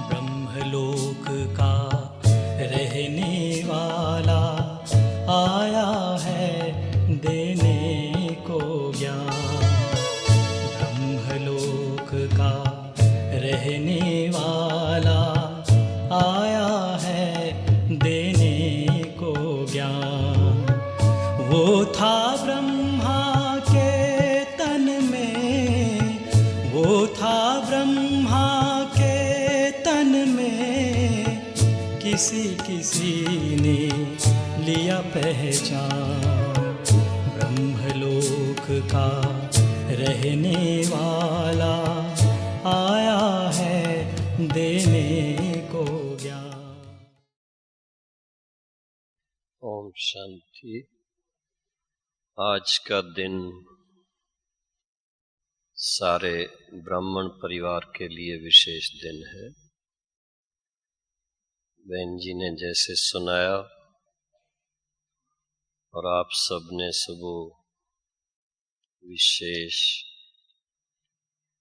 ब्रह्मलोक का रहने वाला आया है देने को ज्ञान। ब्रह्मलोक का रहने वाला आया है देने को ज्ञान। वो था ब्रह्मा के तन में, वो था ब्रह्मा के तन में, किसी किसी ने लिया पहचान। ब्रह्मलोक का रहने वाला आया है देने को ज्ञान। ओम शांति। आज का दिन सारे ब्राह्मण परिवार के लिए विशेष दिन है। बहन जी ने जैसे सुनाया और आप सब ने सुबह विशेष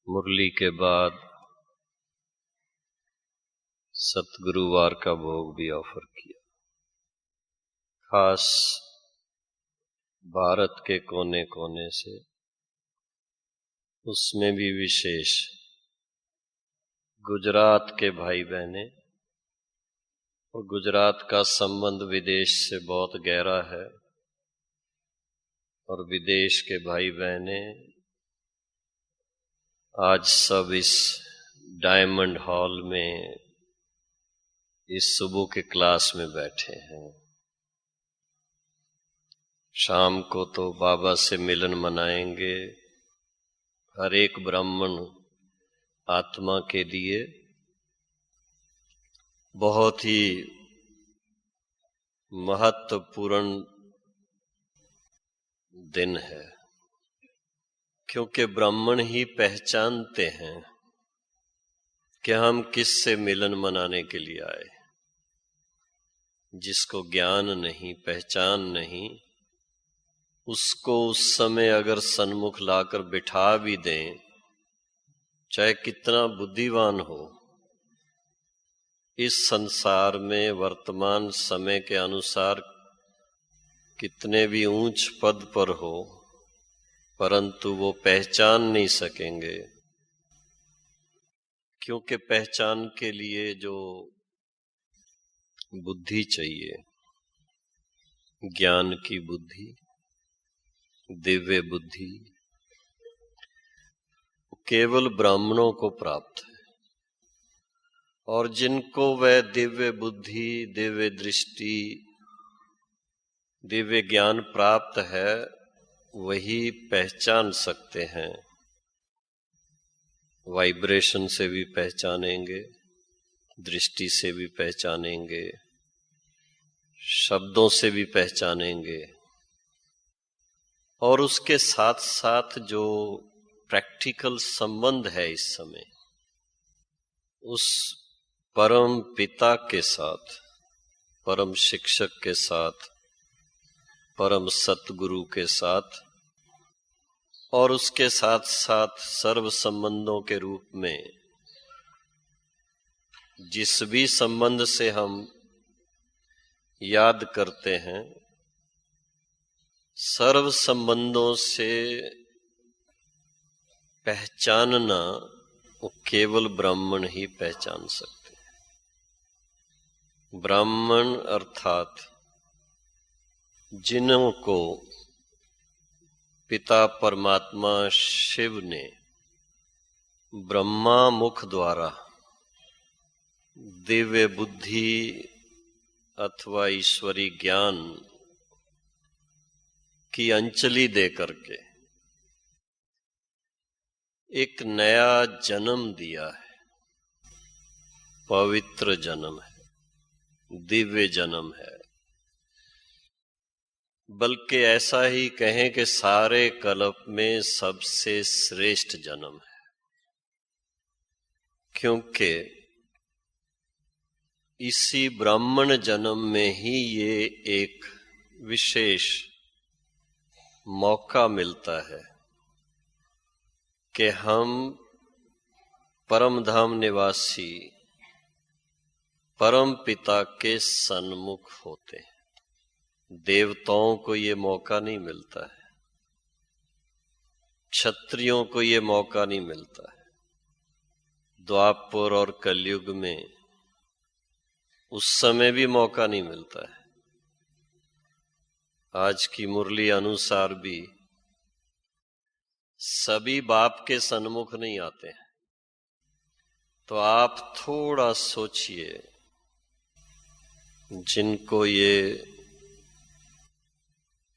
मुरली के बाद सतगुरुवार का भोग भी ऑफर किया। खास भारत के कोने कोने से, उसमें भी विशेष गुजरात के भाई बहने, और गुजरात का संबंध विदेश से बहुत गहरा है, और विदेश के भाई बहने आज सब इस डायमंड हॉल में इस सुबह के क्लास में बैठे हैं। शाम को तो बाबा से मिलन मनाएंगे। हर एक ब्राह्मण आत्मा के लिए बहुत ही महत्वपूर्ण दिन है, क्योंकि ब्राह्मण ही पहचानते हैं कि हम किससे मिलन मनाने के लिए आए। जिसको ज्ञान नहीं, पहचान नहीं, उसको उस समय अगर सन्मुख लाकर बिठा भी दें, चाहे कितना बुद्धिमान हो, इस संसार में वर्तमान समय के अनुसार कितने भी ऊंच पद पर हो, परंतु वो पहचान नहीं सकेंगे। क्योंकि पहचान के लिए जो बुद्धि चाहिए, ज्ञान की बुद्धि, दिव्य बुद्धि, केवल ब्राह्मणों को प्राप्त है। और जिनको वह दिव्य बुद्धि, दिव्य दृष्टि, दिव्य ज्ञान प्राप्त है, वही पहचान सकते हैं। वाइब्रेशन से भी पहचानेंगे, दृष्टि से भी पहचानेंगे, शब्दों से भी पहचानेंगे, और उसके साथ साथ जो प्रैक्टिकल संबंध है इस समय, उस परम पिता के साथ, परम शिक्षक के साथ, परम सतगुरु के साथ, और उसके साथ साथ सर्व संबंधों के रूप में जिस भी संबंध से हम याद करते हैं, सर्व संबंधों से पहचानना वो केवल ब्राह्मण ही पहचान सकते हैं। ब्राह्मण अर्थात जिनको पिता परमात्मा शिव ने ब्रह्मा मुख द्वारा दिव्य बुद्धि अथवा ईश्वरी ज्ञान की अंजलि दे करके एक नया जन्म दिया है। पवित्र जन्म है, दिव्य जन्म है, बल्कि ऐसा ही कहें कि सारे कल्प में सबसे श्रेष्ठ जन्म है। क्योंकि इसी ब्राह्मण जन्म में ही ये एक विशेष मौका मिलता है कि हम परम धाम निवासी परम पिता के सन्मुख होते हैं। देवताओं को ये मौका नहीं मिलता है, क्षत्रियों को ये मौका नहीं मिलता है। द्वापर और कलयुग में उस समय भी मौका नहीं मिलता है। आज की मुरली अनुसार भी सभी बाप के सन्मुख नहीं आते हैं। तो आप थोड़ा सोचिए, जिनको ये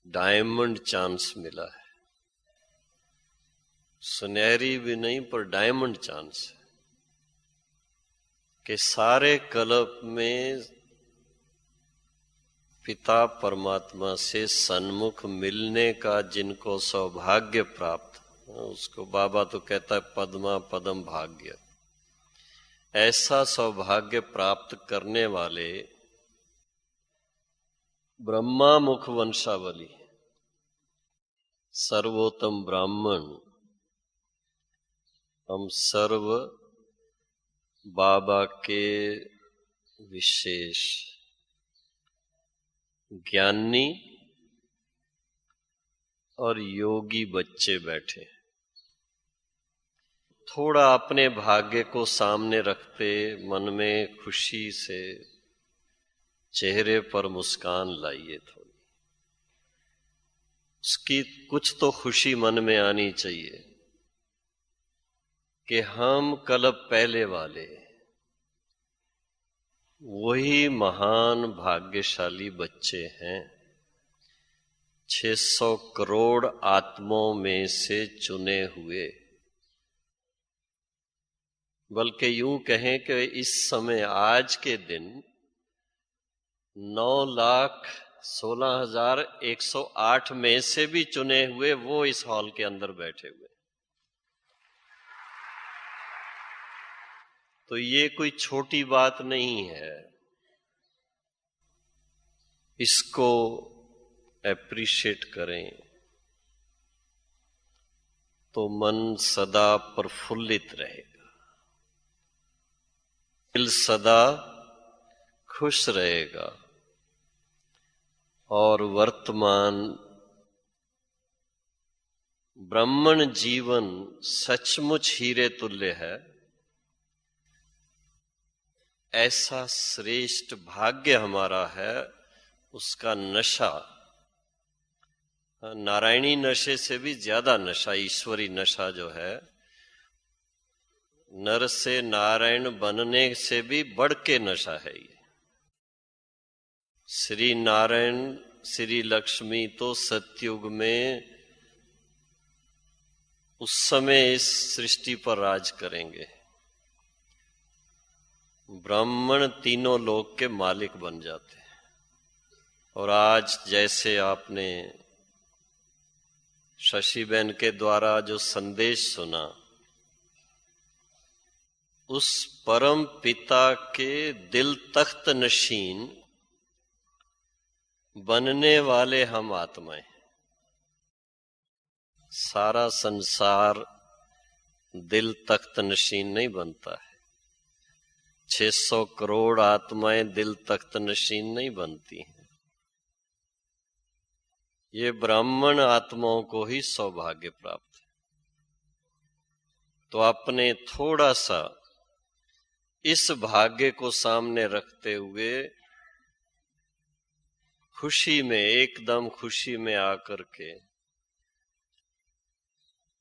डायमंड चांस मिला है, सुनहरी भी नहीं पर डायमंड चांस है, कि सारे कल्प में पिता परमात्मा से सन्मुख मिलने का जिनको सौभाग्य प्राप्त, उसको बाबा तो कहता है पद्मा पदम भाग्य, ऐसा सौभाग्य प्राप्त करने वाले ब्रह्मा मुख वंशावली सर्वोत्तम ब्राह्मण हम सर्व बाबा के विशेष ज्ञानी और योगी बच्चे बैठे। थोड़ा अपने भाग्य को सामने रखते मन में खुशी से चेहरे पर मुस्कान लाइए। थोड़ी उसकी कुछ तो खुशी मन में आनी चाहिए कि हम कल्प पहले वाले वही महान भाग्यशाली बच्चे हैं, 600 करोड़ आत्माओं में से चुने हुए। बल्कि यूं कहें कि इस समय आज के दिन 9,16,108 में से भी चुने हुए वो इस हॉल के अंदर बैठे हुए। तो ये कोई छोटी बात नहीं है, इसको एप्रिशिएट करें तो मन सदा प्रफुल्लित रहेगा, दिल सदा खुश रहेगा और वर्तमान ब्राह्मण जीवन सचमुच हीरे तुल्य है। ऐसा श्रेष्ठ भाग्य हमारा है, उसका नशा नारायणी नशे से भी ज्यादा नशा, ईश्वरी नशा जो है, नर से नारायण बनने से भी बढ़ के नशा है ये। श्री नारायण श्री लक्ष्मी तो सतयुग में उस समय इस सृष्टि पर राज करेंगे। ब्राह्मण तीनों लोक के मालिक बन जाते हैं। और आज जैसे आपने शशिबेन के द्वारा जो संदेश सुना, उस परम पिता के दिल तख्त नशीन बनने वाले हम आत्माएं। सारा संसार दिल तख्त नशीन नहीं बनता है, 600 करोड़ आत्माएं दिल तख्त नशीन नहीं बनती हैं। ये ब्राह्मण आत्माओं को ही सौभाग्य प्राप्त है। तो अपने थोड़ा सा इस भाग्य को सामने रखते हुए खुशी में, एकदम खुशी में आकर के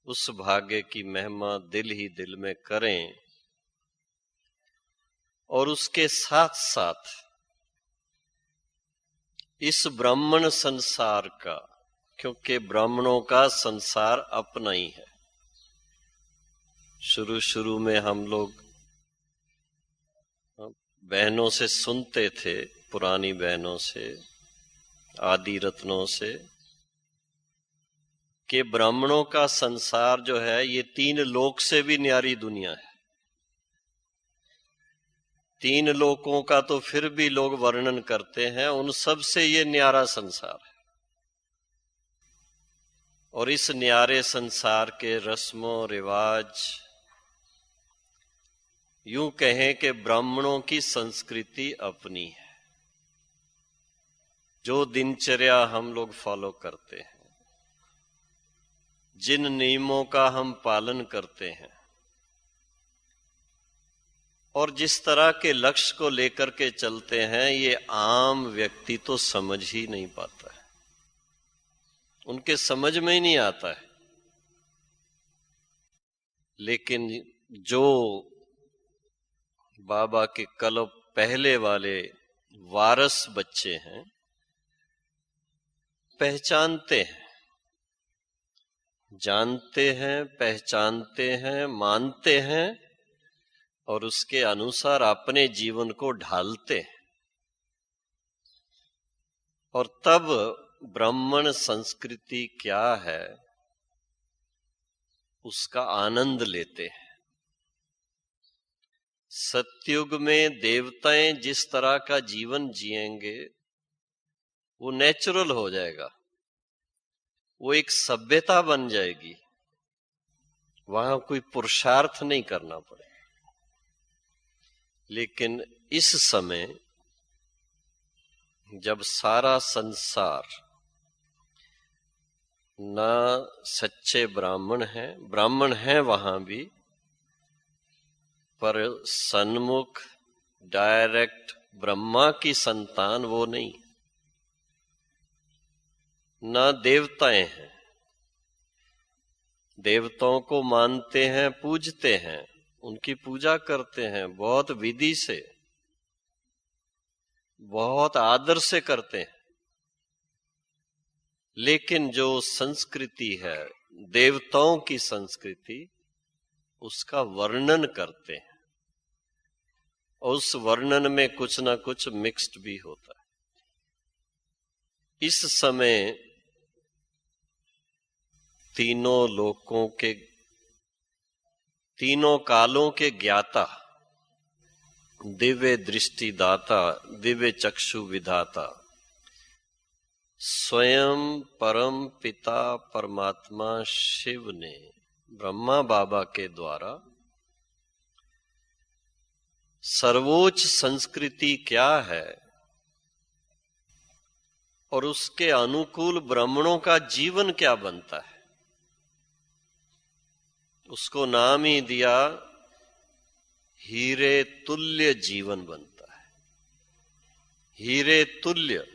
उस भाग्य की महिमा दिल ही दिल में करें। और उसके साथ साथ इस ब्राह्मण संसार का, क्योंकि ब्राह्मणों का संसार अपना ही है। शुरू शुरू में हम लोग बहनों से सुनते थे, पुरानी बहनों से, आदि रत्नों से, कि ब्राह्मणों का संसार जो है ये 3 लोक से भी न्यारी दुनिया है। 3 लोकों का तो फिर भी लोग वर्णन करते हैं, उन सब से ये न्यारा संसार है। और इस न्यारे संसार के रस्मों रिवाज, यूं कहें कि ब्राह्मणों की संस्कृति अपनी है। जो दिनचर्या हम लोग फॉलो करते हैं, जिन नियमों का हम पालन करते हैं और जिस तरह के लक्ष्य को लेकर के चलते हैं, ये आम व्यक्ति तो समझ ही नहीं पाता है, उनके समझ में ही नहीं आता है। लेकिन जो बाबा के कल पहले वाले वारस बच्चे हैं, पहचानते हैं, जानते हैं, पहचानते हैं, मानते हैं और उसके अनुसार अपने जीवन को ढालते हैं। और तब ब्राह्मण संस्कृति क्या है उसका आनंद लेते हैं। सतयुग में देवताएं जिस तरह का जीवन जिएंगे वो नेचुरल हो जाएगा, वो एक सभ्यता बन जाएगी, वहां कोई पुरुषार्थ नहीं करना पड़ेगा। लेकिन इस समय जब सारा संसार ना सच्चे ब्राह्मण हैं वहां भी, पर सन्मुख डायरेक्ट ब्रह्मा की संतान वो नहीं, ना देवताएं हैं। देवताओं को मानते हैं, पूजते हैं, उनकी पूजा करते हैं, बहुत विधि से, बहुत आदर से करते हैं। लेकिन जो संस्कृति है देवताओं की संस्कृति, उसका वर्णन करते हैं और उस वर्णन में कुछ ना कुछ मिक्स्ड भी होता है। इस समय तीनों लोकों के, तीनों कालों के ज्ञाता, दिव्य दृष्टि दाता, दिव्य चक्षु विधाता, स्वयं परम पिता परमात्मा शिव ने ब्रह्मा बाबा के द्वारा सर्वोच्च संस्कृति क्या है और उसके अनुकूल ब्राह्मणों का जीवन क्या बनता है, उसको नाम ही दिया हीरे तुल्य जीवन बनता है। हीरे तुल्य,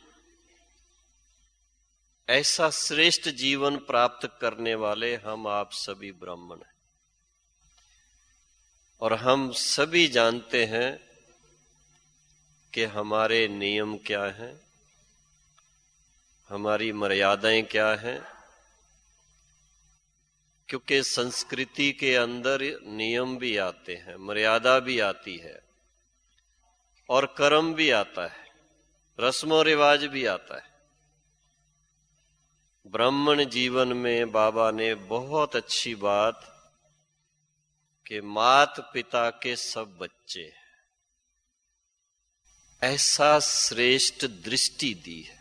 ऐसा श्रेष्ठ जीवन प्राप्त करने वाले हम आप सभी ब्राह्मण हैं। और हम सभी जानते हैं कि हमारे नियम क्या हैं, हमारी मर्यादाएं क्या हैं, क्योंकि संस्कृति के अंदर नियम भी आते हैं, मर्यादा भी आती है और कर्म भी आता है, रस्मों रिवाज भी आता है। ब्राह्मण जीवन में बाबा ने बहुत अच्छी बात कि मात पिता के सब बच्चे हैं, ऐसा श्रेष्ठ दृष्टि दी है,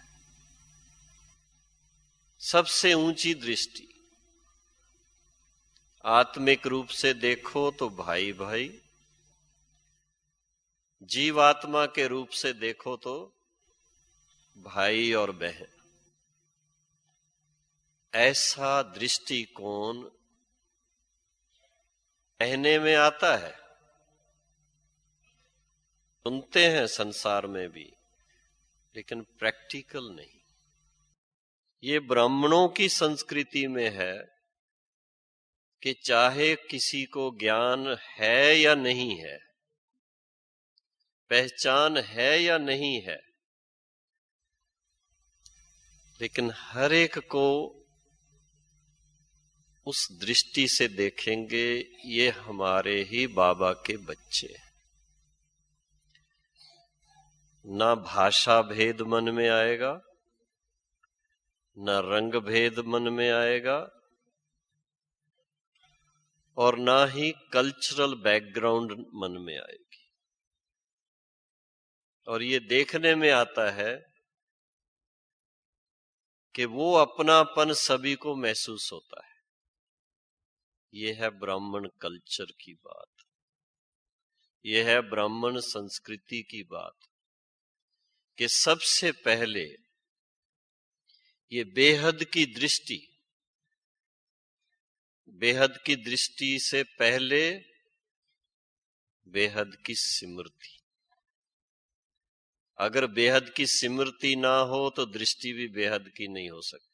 सबसे ऊंची दृष्टि। आत्मिक रूप से देखो तो भाई भाई, जीवात्मा के रूप से देखो तो भाई और बहन। ऐसा दृष्टिकोण कहने में आता है, सुनते हैं संसार में भी, लेकिन प्रैक्टिकल नहीं। ये ब्राह्मणों की संस्कृति में है कि चाहे किसी को ज्ञान है या नहीं है, पहचान है या नहीं है, लेकिन हर एक को उस दृष्टि से देखेंगे, ये हमारे ही बाबा के बच्चे। ना भाषा भेद मन में आएगा, ना रंग भेद मन में आएगा, और ना ही कल्चरल बैकग्राउंड मन में आएगी। और ये देखने में आता है कि वो अपनापन सभी को महसूस होता है। ये है ब्राह्मण कल्चर की बात, ये है ब्राह्मण संस्कृति की बात, कि सबसे पहले ये बेहद की दृष्टि से पहले बेहद की स्मृति। अगर बेहद की स्मृति ना हो तो दृष्टि भी बेहद की नहीं हो सकती।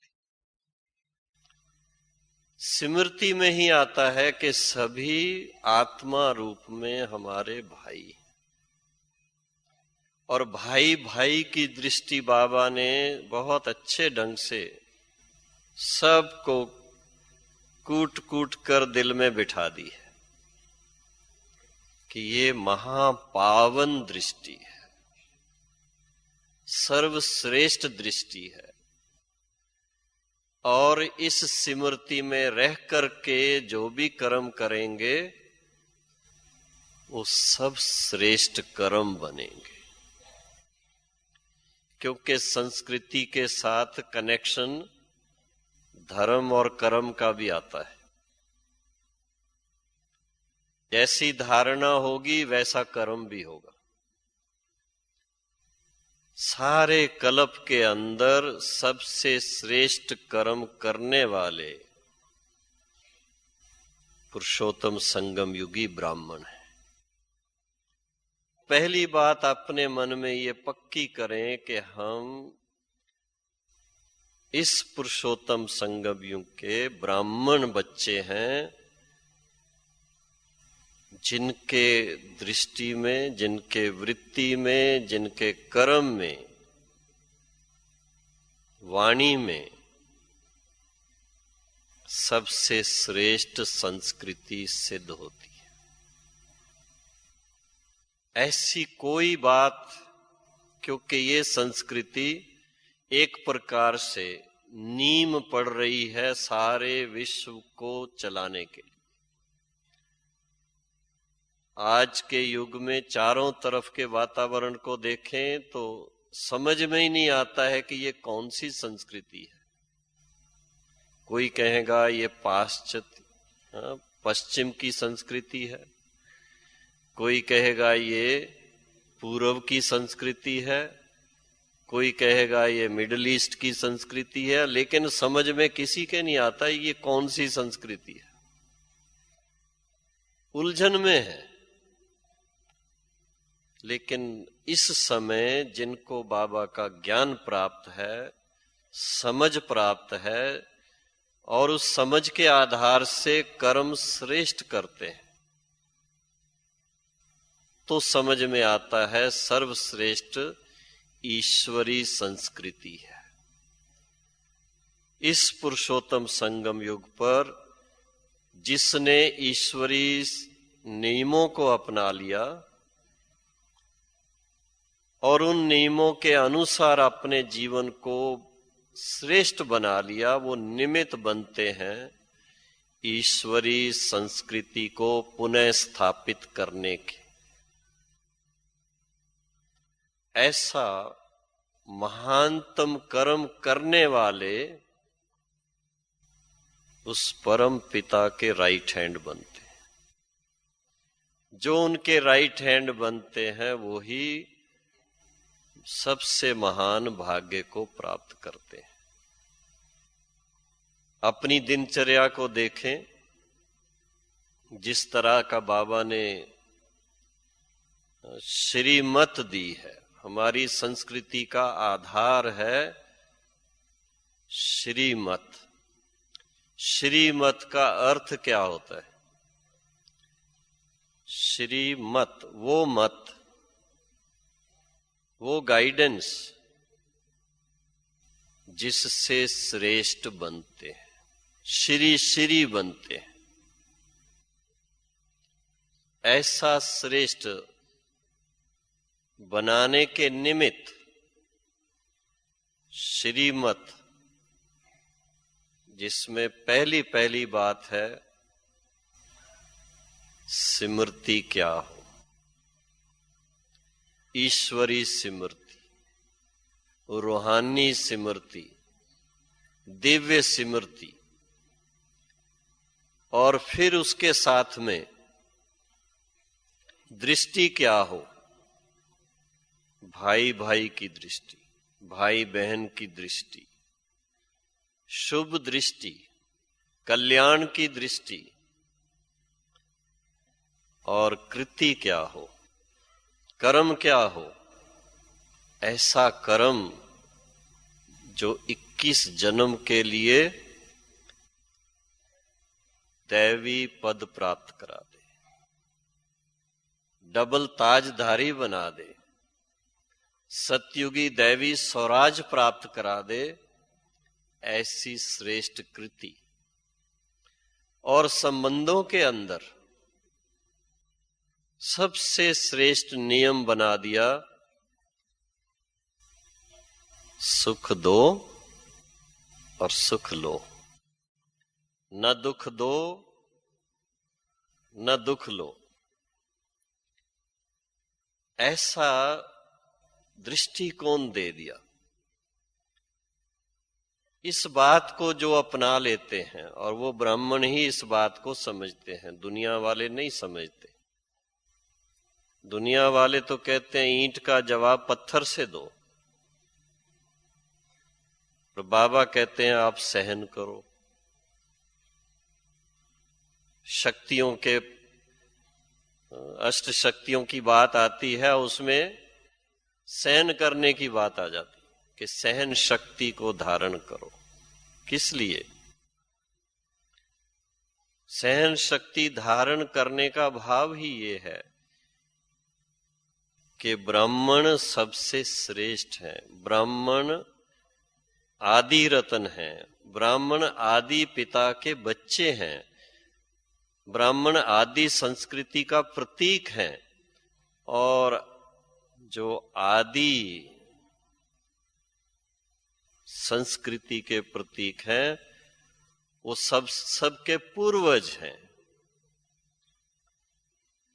स्मृति में ही आता है कि सभी आत्मा रूप में हमारे भाई, और भाई भाई की दृष्टि बाबा ने बहुत अच्छे ढंग से सबको कूट कूट कर दिल में बिठा दी है कि ये महापावन दृष्टि है, सर्वश्रेष्ठ दृष्टि है, और इस स्मृति में रह करके जो भी कर्म करेंगे वो सब श्रेष्ठ कर्म बनेंगे। क्योंकि संस्कृति के साथ कनेक्शन धर्म और कर्म का भी आता है। जैसी धारणा होगी वैसा कर्म भी होगा। सारे कल्प के अंदर सबसे श्रेष्ठ कर्म करने वाले पुरुषोत्तम संगम युगी ब्राह्मण है। पहली बात अपने मन में ये पक्की करें कि हम इस पुरुषोत्तम संगम युग के ब्राह्मण बच्चे हैं, जिनके दृष्टि में, जिनके वृत्ति में, जिनके कर्म में, वाणी में सबसे श्रेष्ठ संस्कृति सिद्ध होती है। ऐसी कोई बात, क्योंकि ये संस्कृति एक प्रकार से नींव पड़ रही है सारे विश्व को चलाने के लिए। आज के युग में चारों तरफ के वातावरण को देखें तो समझ में ही नहीं आता है कि ये कौन सी संस्कृति है। कोई कहेगा ये पाश्चात्य पश्चिम की संस्कृति है, कोई कहेगा ये पूर्व की संस्कृति है, कोई कहेगा ये मिडिल ईस्ट की संस्कृति है, लेकिन समझ में किसी के नहीं आता ये कौन सी संस्कृति है। उलझन में है। लेकिन इस समय जिनको बाबा का ज्ञान प्राप्त है, समझ प्राप्त है, और उस समझ के आधार से कर्म श्रेष्ठ करते हैं, तो समझ में आता है सर्वश्रेष्ठ ईश्वरी संस्कृति है। इस पुरुषोत्तम संगम युग पर जिसने ईश्वरी नियमों को अपना लिया और उन नियमों के अनुसार अपने जीवन को श्रेष्ठ बना लिया, वो निमित्त बनते हैं ईश्वरी संस्कृति को पुनः स्थापित करने के। ऐसा महानतम कर्म करने वाले उस परम पिता के राइट हैंड बनते हैं। जो उनके राइट हैंड बनते हैं वो ही सबसे महान भाग्य को प्राप्त करते हैं। अपनी दिनचर्या को देखें, जिस तरह का बाबा ने श्रीमत दी है। हमारी संस्कृति का आधार है श्रीमत। श्रीमत का अर्थ क्या होता है? श्रीमत, वो मत, वो गाइडेंस जिससे श्रेष्ठ बनते हैं, श्री बनते हैं। ऐसा श्रेष्ठ बनाने के निमित्त श्रीमत, जिसमें पहली बात है स्मृति क्या हो, ईश्वरी स्मृति, रूहानी स्मृति, दिव्य स्मृति, और फिर उसके साथ में दृष्टि क्या हो? भाई भाई की दृष्टि, भाई बहन की दृष्टि, शुभ दृष्टि, कल्याण की दृष्टि। और कृति क्या हो, कर्म क्या हो? ऐसा कर्म जो 21 जन्म के लिए दैवी पद प्राप्त करा दे, डबल ताजधारी बना दे, सतयुगी दैवी स्वराज प्राप्त करा दे, ऐसी श्रेष्ठ कृति। और संबंधों के अंदर सबसे श्रेष्ठ नियम बना दिया, सुख दो और सुख लो, न दुख दो न दुख लो। ऐसा दृष्टिकोण दे दिया। इस बात को जो अपना लेते हैं, और वो ब्राह्मण ही इस बात को समझते हैं, दुनिया वाले नहीं समझते। दुनिया वाले तो कहते हैं ईंट का जवाब पत्थर से दो, और बाबा कहते हैं आप सहन करो। शक्तियों के, अष्ट शक्तियों की बात आती है, उसमें सहन करने की बात आ जाती कि सहन शक्ति को धारण करो। किस लिए? सहन शक्ति धारण करने का भाव ही ये है कि ब्राह्मण सबसे श्रेष्ठ है, ब्राह्मण आदि रतन है, ब्राह्मण आदि पिता के बच्चे हैं, ब्राह्मण आदि संस्कृति का प्रतीक है। और जो आदि संस्कृति के प्रतीक हैं वो सबके पूर्वज हैं,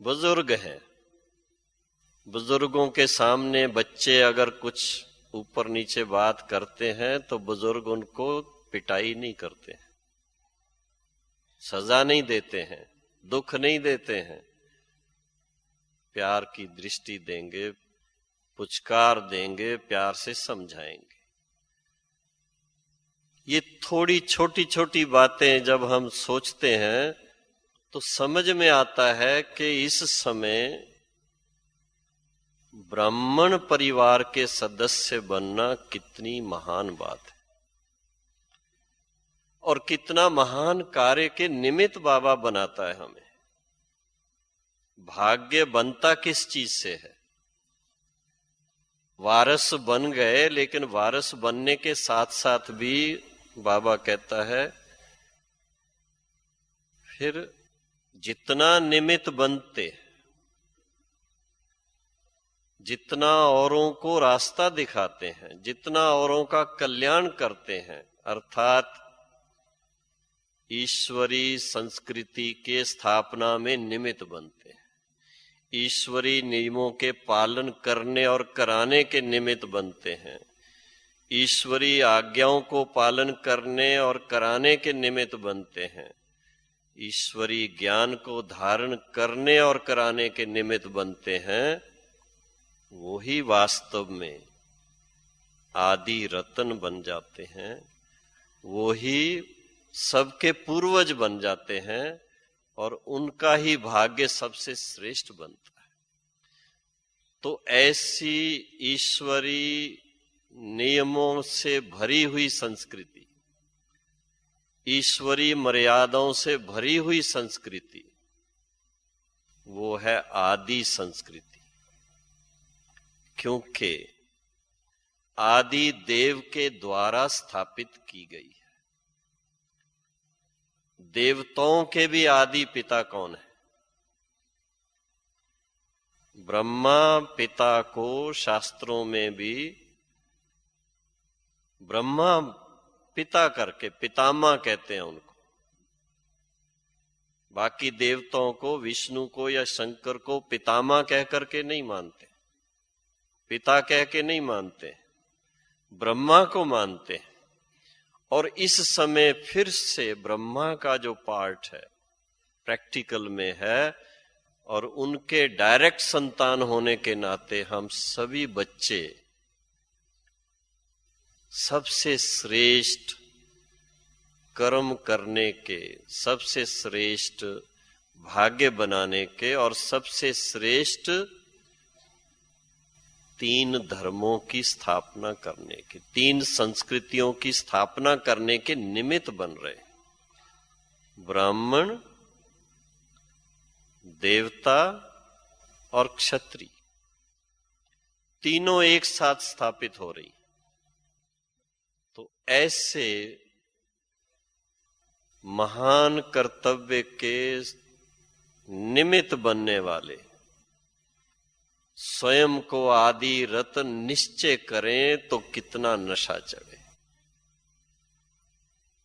बुजुर्ग हैं। बुजुर्गों के सामने बच्चे अगर कुछ ऊपर नीचे बात करते हैं तो बुजुर्ग उनको पिटाई नहीं करते हैं, सजा नहीं देते हैं, दुख नहीं देते हैं, प्यार की दृष्टि देंगे, पुचकार देंगे, प्यार से समझाएंगे। ये थोड़ी छोटी छोटी बातें जब हम सोचते हैं तो समझ में आता है कि इस समय ब्राह्मण परिवार के सदस्य बनना कितनी महान बात है, और कितना महान कार्य के निमित्त बाबा बनाता है हमें। भाग्य बनता किस चीज से है? वारस बन गए, लेकिन वारस बनने के साथ साथ भी बाबा कहता है फिर जितना निमित्त बनते, जितना औरों को रास्ता दिखाते हैं, जितना औरों का कल्याण करते हैं, अर्थात ईश्वरी संस्कृति के स्थापना में निमित्त बनते हैं, ईश्वरी नियमों के पालन करने और कराने के निमित्त बनते हैं, ईश्वरी आज्ञाओं को पालन करने और कराने के निमित्त बनते हैं, ईश्वरी ज्ञान को धारण करने और कराने के निमित्त बनते हैं, वो ही वास्तव में आदि रतन बन जाते हैं, वो ही सबके पूर्वज बन जाते हैं, और उनका ही भाग्य सबसे श्रेष्ठ बनता है। तो ऐसी ईश्वरी नियमों से भरी हुई संस्कृति, ईश्वरी मर्यादाओं से भरी हुई संस्कृति, वो है आदि संस्कृति। क्योंकि आदि देव के द्वारा स्थापित की गई है। देवताओं के भी आदि पिता कौन है? ब्रह्मा पिता को शास्त्रों में भी ब्रह्मा पिता करके पितामह कहते हैं उनको। बाकी देवताओं को, विष्णु को या शंकर को पितामह कह करके नहीं मानते, पिता कह के नहीं मानते, ब्रह्मा को मानते हैं। और इस समय फिर से ब्रह्मा का जो पार्ट है प्रैक्टिकल में है, और उनके डायरेक्ट संतान होने के नाते हम सभी बच्चे सबसे श्रेष्ठ कर्म करने के, सबसे श्रेष्ठ भाग्य बनाने के और सबसे श्रेष्ठ 3 धर्मों की स्थापना करने के, 3 संस्कृतियों की स्थापना करने के निमित्त बन रहे। ब्राह्मण, देवता और क्षत्रिय तीनों एक साथ स्थापित हो रही। तो ऐसे महान कर्तव्य के निमित्त बनने वाले स्वयं को आदि रत निश्चय करें तो कितना नशा चढ़े।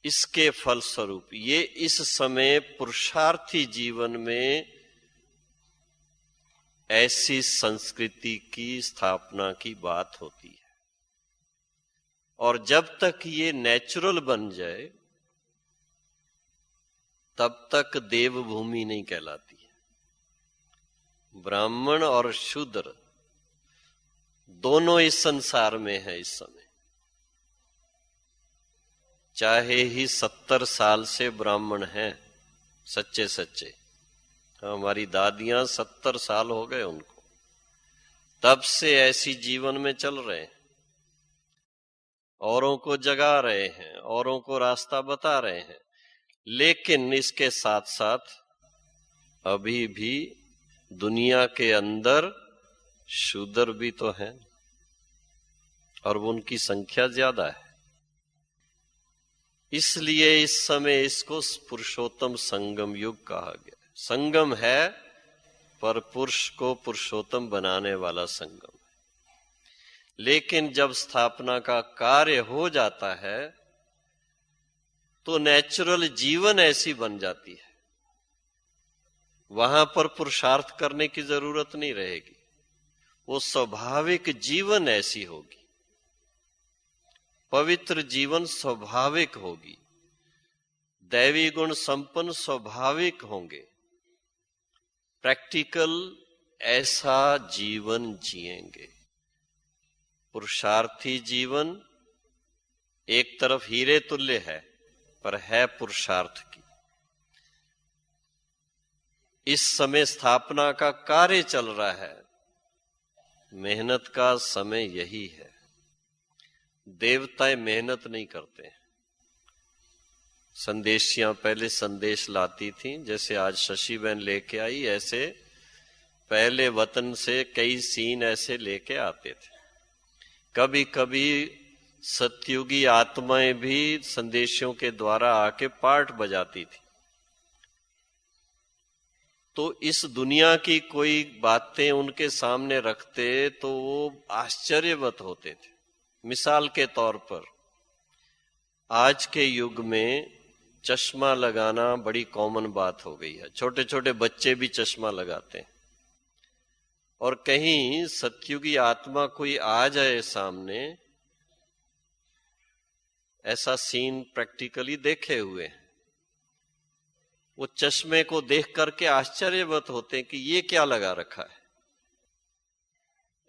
इसके फलस्वरूप ये इस समय पुरुषार्थी जीवन में ऐसी संस्कृति की स्थापना की बात होती है। और जब तक ये नेचुरल बन जाए तब तक देवभूमि नहीं कहलाती है। ब्राह्मण और शूद्र दोनों इस संसार में है इस समय। चाहे ही 70 साल से ब्राह्मण हैं सच्चे सच्चे, हमारी दादियां 70 साल हो गए उनको, तब से ऐसी जीवन में चल रहे हैं, औरों को जगा रहे हैं, औरों को रास्ता बता रहे हैं। लेकिन इसके साथ साथ अभी भी दुनिया के अंदर शूद्र भी तो हैं और उनकी संख्या ज्यादा है। इसलिए इस समय इसको पुरुषोत्तम संगम युग कहा गया। संगम है पर पुरुष को पुरुषोत्तम बनाने वाला संगम है। लेकिन जब स्थापना का कार्य हो जाता है तो नेचुरल जीवन ऐसी बन जाती है, वहां पर पुरुषार्थ करने की जरूरत नहीं रहेगी, वो स्वाभाविक जीवन ऐसी होगी, पवित्र जीवन स्वाभाविक होगी, दैवी गुण संपन्न स्वाभाविक होंगे, प्रैक्टिकल ऐसा जीवन जिएंगे। पुरुषार्थी जीवन एक तरफ हीरे तुल्य है पर है पुरुषार्थ की। इस समय स्थापना का कार्य चल रहा है, मेहनत का समय यही है। देवताएं मेहनत नहीं करते। संदेशियां पहले संदेश लाती थीं, जैसे आज शशि बहन लेके आई, ऐसे पहले वतन से कई सीन ऐसे लेके आते थे। कभी कभी सतयुगी आत्माएं भी संदेशियों के द्वारा आके पार्ट बजाती थी। तो इस दुनिया की कोई बातें उनके सामने रखते तो वो आश्चर्यवत होते थे। मिसाल के तौर पर आज के युग में चश्मा लगाना बड़ी कॉमन बात हो गई है। छोटे छोटे बच्चे भी चश्मा लगाते हैं। और कहीं सतयुगी आत्मा कोई आ जाए सामने, ऐसा सीन प्रैक्टिकली देखे हुए हैं, वो चश्मे को देख करके आश्चर्यवत होते हैं कि ये क्या लगा रखा है।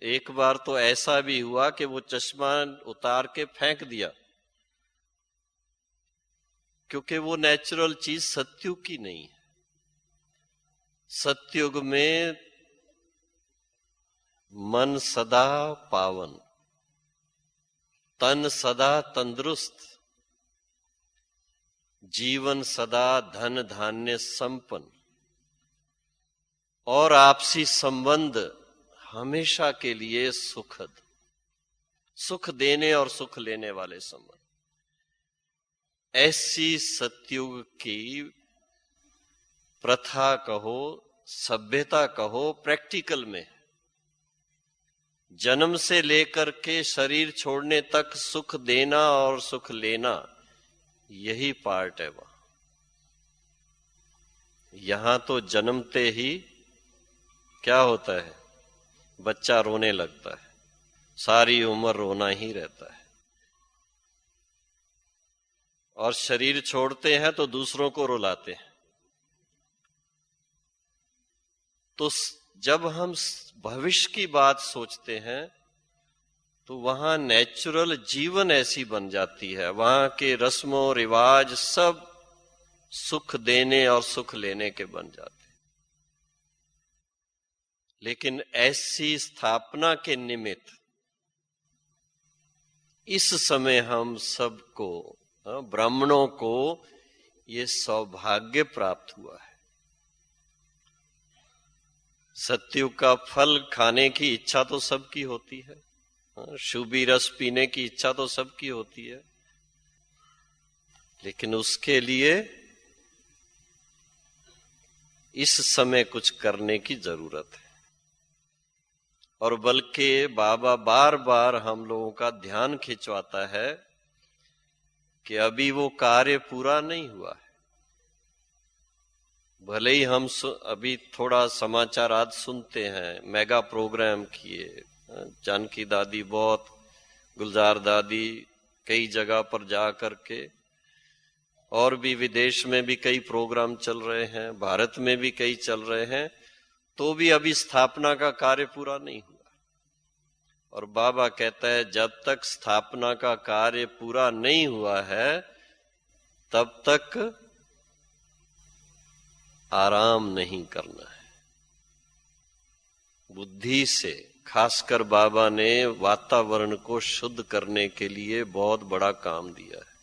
एक बार तो ऐसा भी हुआ कि वो चश्मा उतार के फेंक दिया, क्योंकि वो नेचुरल चीज सतयुग की नहीं है। सतयुग में मन सदा पावन, तन सदा तंदुरुस्त, जीवन सदा धन धान्य संपन्न और आपसी संबंध हमेशा के लिए सुखद, सुख देने और सुख लेने वाले संबंध। ऐसी सतयुग की प्रथा कहो, सभ्यता कहो, प्रैक्टिकल में जन्म से लेकर के शरीर छोड़ने तक सुख देना और सुख लेना, यही पार्ट है वहां। यहां तो जन्मते ही क्या होता है, बच्चा रोने लगता है, सारी उम्र रोना ही रहता है। और शरीर छोड़ते हैं तो दूसरों को रुलाते हैं। तो जब हम भविष्य की बात सोचते हैं तो वहां नेचुरल जीवन ऐसी बन जाती है, वहां के रस्मों रिवाज सब सुख देने और सुख लेने के बन जाते हैं। लेकिन ऐसी स्थापना के निमित्त इस समय हम सबको, ब्राह्मणों को, ये सौभाग्य प्राप्त हुआ है। सत्युग का फल खाने की इच्छा तो सबकी होती है, शुभी रस पीने की इच्छा तो सबकी होती है, लेकिन उसके लिए इस समय कुछ करने की जरूरत है। और बल्कि बाबा बार बार हम लोगों का ध्यान खिंचवाता है कि अभी वो कार्य पूरा नहीं हुआ है। भले ही हम अभी थोड़ा समाचार आज सुनते हैं, मेगा प्रोग्राम किए, जानकी दादी बहुत, गुलजार दादी कई जगह पर जा करके, और भी विदेश में भी कई प्रोग्राम चल रहे हैं, भारत में भी कई चल रहे हैं, तो भी अभी स्थापना का कार्य पूरा नहीं हुआ। और बाबा कहता है जब तक स्थापना का कार्य पूरा नहीं हुआ है तब तक आराम नहीं करना है। बुद्धि से, खासकर बाबा ने वातावरण को शुद्ध करने के लिए बहुत बड़ा काम दिया है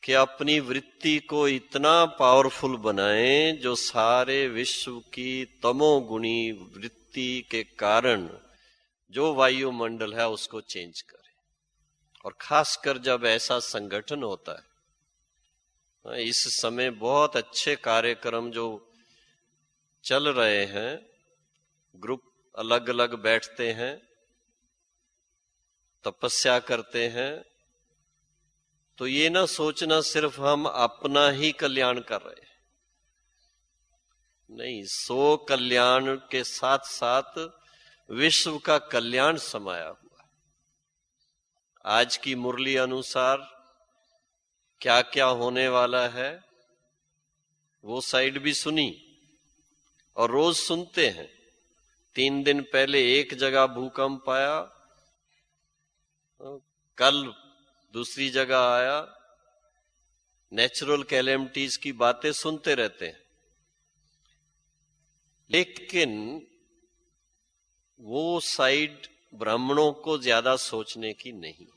कि अपनी वृत्ति को इतना पावरफुल बनाएं जो सारे विश्व की तमोगुणी वृत्ति के कारण जो वायुमंडल है उसको चेंज करे। और खासकर जब ऐसा संगठन होता है, इस समय बहुत अच्छे कार्यक्रम जो चल रहे हैं, ग्रुप अलग अलग बैठते हैं, तपस्या करते हैं, तो ये ना सोचना सिर्फ हम अपना ही कल्याण कर रहे हैं, नहीं, सो कल्याण के साथ साथ विश्व का कल्याण समाया हुआ है। आज की मुरली अनुसार क्या क्या होने वाला है वो साइड भी सुनी और रोज सुनते हैं। 3 दिन पहले एक जगह भूकंप आया, कल दूसरी जगह आया, नेचुरल कैलेमिटीज की बातें सुनते रहते हैं। लेकिन वो साइड ब्राह्मणों को ज्यादा सोचने की नहीं है।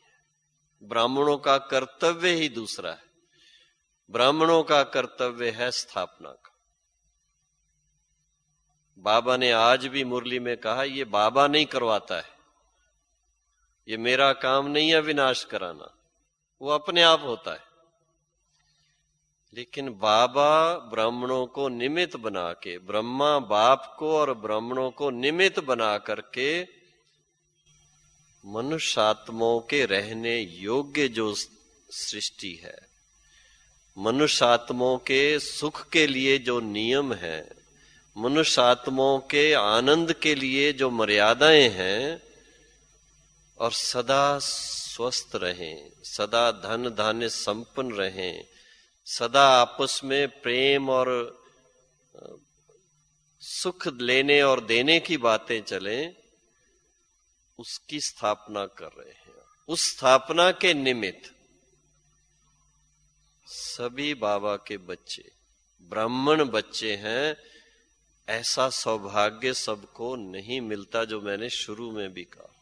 ब्राह्मणों का कर्तव्य ही दूसरा है। ब्राह्मणों का कर्तव्य है स्थापना का। बाबा ने आज भी मुरली में कहा, ये बाबा नहीं करवाता है, ये मेरा काम नहीं है विनाश कराना, वो अपने आप होता है। लेकिन बाबा ब्राह्मणों को निमित्त बना के, ब्रह्मा बाप को और ब्राह्मणों को निमित्त बना करके मनुष्य आत्माओं के रहने योग्य जो सृष्टि है, मनुष्य आत्माओं के सुख के लिए जो नियम है, मनुष्य आत्माओं के आनंद के लिए जो मर्यादाएं हैं, और सदा स्वस्थ रहें, सदा धन धान्य संपन्न रहें, सदा आपस में प्रेम और सुख लेने और देने की बातें चलें, उसकी स्थापना कर रहे हैं। उस स्थापना के निमित्त सभी बाबा के बच्चे ब्राह्मण बच्चे हैं। ऐसा सौभाग्य सबको नहीं मिलता, जो मैंने शुरू में भी कहा।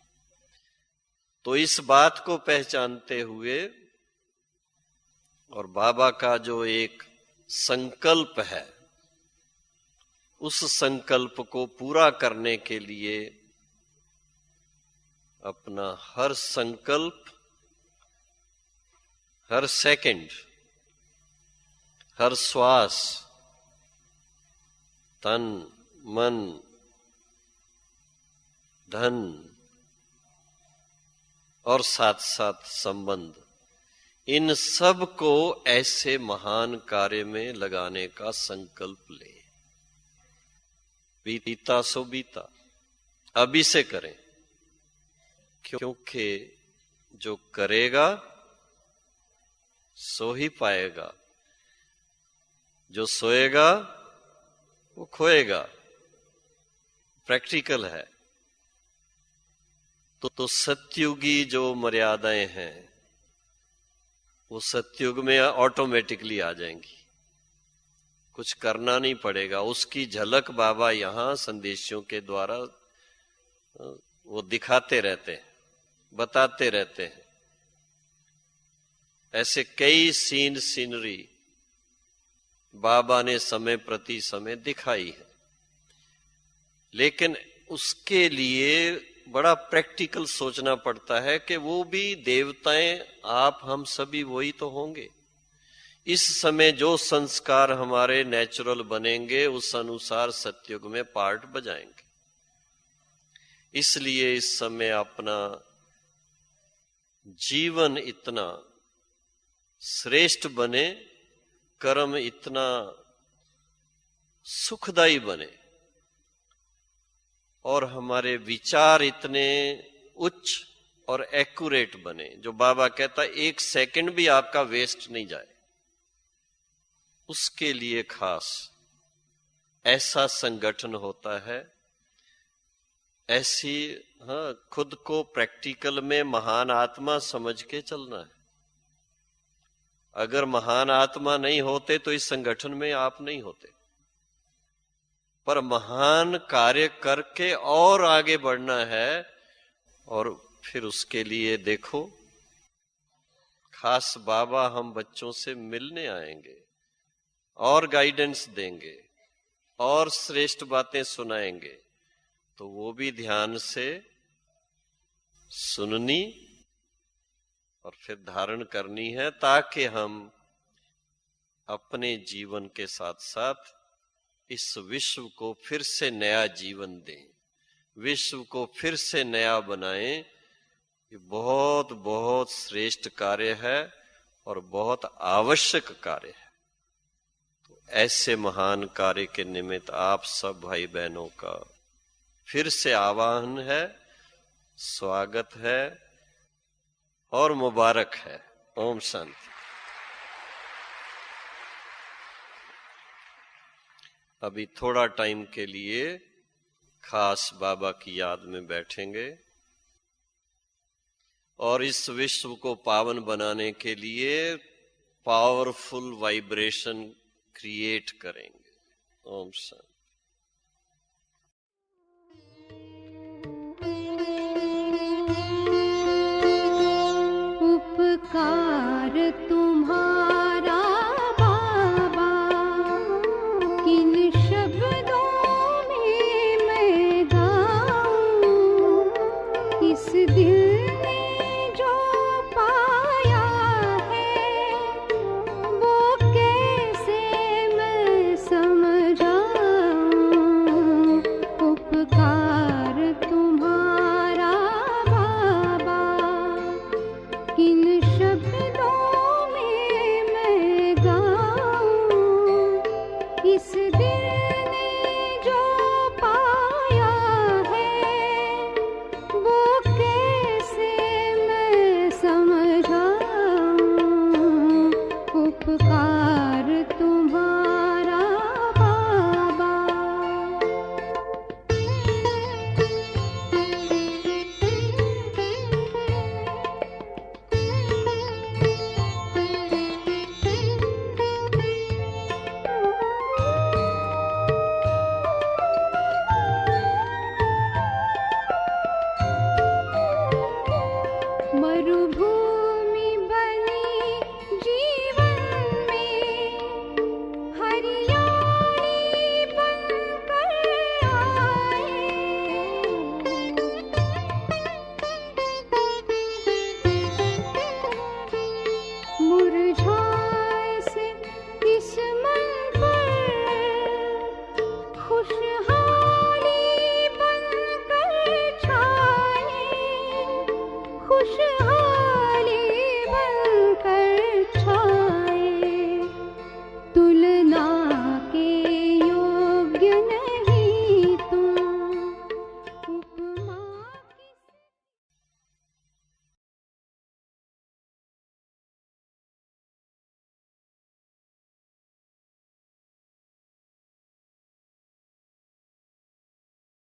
तो इस बात को पहचानते हुए और बाबा का जो एक संकल्प है, उस संकल्प को पूरा करने के लिए अपना हर संकल्प, हर सेकंड, हर श्वास, तन मन धन और साथ साथ संबंध, इन सब को ऐसे महान कार्य में लगाने का संकल्प ले। बीता सो बीता, अभी से करें, क्योंकि जो करेगा सो ही पाएगा। जो सोएगा वो खोएगा। प्रैक्टिकल है। तो सतयुगी जो मर्यादाएं हैं वो सतयुग में ऑटोमेटिकली आ जाएंगी, कुछ करना नहीं पड़ेगा। उसकी झलक बाबा यहां संदेशों के द्वारा वो दिखाते रहते हैं, बताते रहते हैं। ऐसे कई सीनरी बाबा ने समय प्रति समय दिखाई है, लेकिन उसके लिए बड़ा प्रैक्टिकल सोचना पड़ता है कि वो भी देवताएं, आप हम सभी वही तो होंगे। इस समय जो संस्कार हमारे नेचुरल बनेंगे उस अनुसार सतयुग में पार्ट बजाएंगे। इसलिए इस समय अपना जीवन इतना श्रेष्ठ बने, कर्म इतना सुखदायी बने और हमारे विचार इतने उच्च और एक्यूरेट बने, जो बाबा कहता है 1 सेकंड भी आपका वेस्ट नहीं जाए। उसके लिए खास ऐसा संगठन होता है, ऐसी खुद को प्रैक्टिकल में महान आत्मा समझ के चलना है। अगर महान आत्मा नहीं होते तो इस संगठन में आप नहीं होते, पर महान कार्य करके और आगे बढ़ना है। और फिर उसके लिए देखो, खास बाबा हम बच्चों से मिलने आएंगे और गाइडेंस देंगे और श्रेष्ठ बातें सुनाएंगे, तो वो भी ध्यान से सुननी और फिर धारण करनी है, ताकि हम अपने जीवन के साथ साथ इस विश्व को फिर से नया जीवन दें, विश्व को फिर से नया बनाएं। ये बहुत बहुत श्रेष्ठ कार्य है और बहुत आवश्यक कार्य है। तो ऐसे महान कार्य के निमित्त आप सब भाई बहनों का फिर से आह्वान है, स्वागत है और मुबारक है। ओम शांति। अभी थोड़ा टाइम के लिए खास बाबा की याद में बैठेंगे और इस विश्व को पावन बनाने के लिए पावरफुल वाइब्रेशन क्रिएट करेंगे। ओम शांति। उपकार तुम्हारा बाबा, किन शब्दों में मैं गाऊं। इस दिल ने जो पाया है वो कैसे मैं समझाऊं। उपकार तुम्हारा बाबा, किन शब्दों में मैं गाऊं। इस दिल ने जो पाया है वो कैसे मैं समझाऊं। उपकार